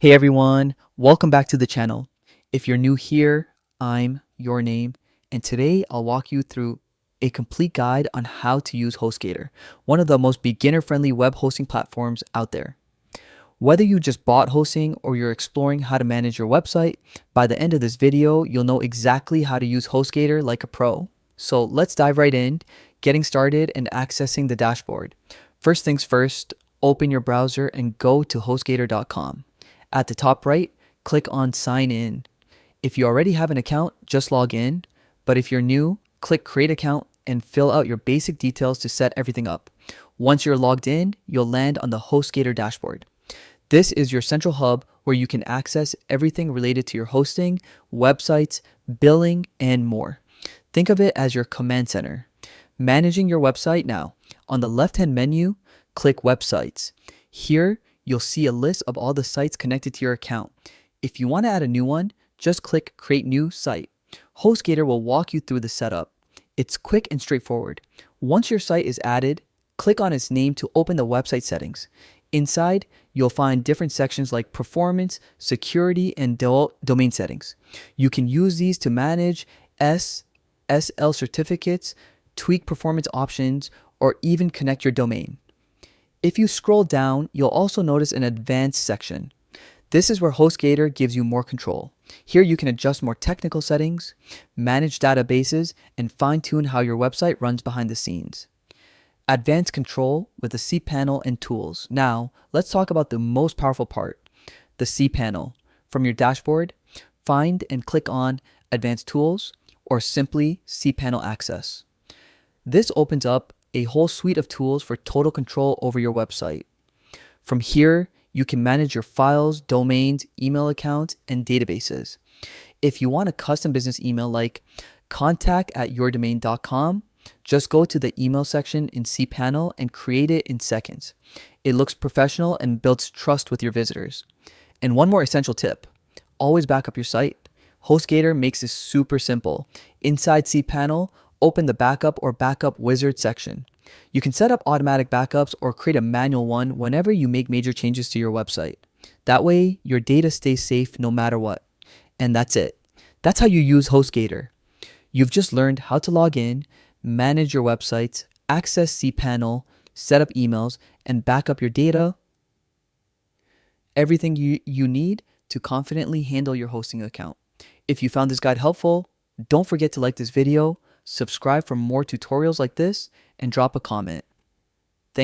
Hey everyone, welcome back to the channel. If you're new here, I'm your name, and today I'll walk you through a complete guide on how to use HostGator, one of the most beginner-friendly web hosting platforms out there. Whether you just bought hosting or you're exploring how to manage your website, by the end of this video, you'll know exactly how to use HostGator like a pro. So let's dive right in, getting started and accessing the dashboard. First things first, open your browser and go to hostgator.com. At the top right, click on Sign In. If you already have an account, just log in. But if you're new, click Create Account and fill out your basic details to set everything up. Once you're logged in, you'll land on the HostGator dashboard. This is your central hub where you can access everything related to your hosting, websites, billing, and more. Think of it as your command center. Managing your website now. On the left-hand menu, click Websites. Here, you'll see a list of all the sites connected to your account. If you want to add a new one, just click Create New Site. HostGator will walk you through the setup. It's quick and straightforward. Once your site is added, click on its name to open the website settings. Inside, you'll find different sections like performance, security, and domain settings. You can use these to manage SSL certificates, tweak performance options, or even connect your domain. If you scroll down, you'll also notice an advanced section. This is where HostGator gives you more control. Here you can adjust more technical settings, manage databases, and fine-tune how your website runs behind the scenes. Advanced control with the cPanel and tools. Now, let's talk about the most powerful part, the cPanel. From your dashboard, find and click on Advanced Tools or simply cPanel Access. This opens up a whole suite of tools for total control over your website. From here, you can manage your files, domains, email accounts, and databases. If you want a custom business email like contact@yourdomain.com, just go to the email section in cPanel and create it in seconds. It looks professional and builds trust with your visitors. And one more essential tip, always back up your site. HostGator makes this super simple. Inside cPanel, open the Backup or Backup Wizard section. You can set up automatic backups or create a manual one whenever you make major changes to your website. That way, your data stays safe no matter what. And that's it. That's how you use HostGator. You've just learned how to log in, manage your websites, access cPanel, set up emails, and back up your data. Everything you need to confidently handle your hosting account. If you found this guide helpful, don't forget to like this video, subscribe for more tutorials like this, and drop a comment.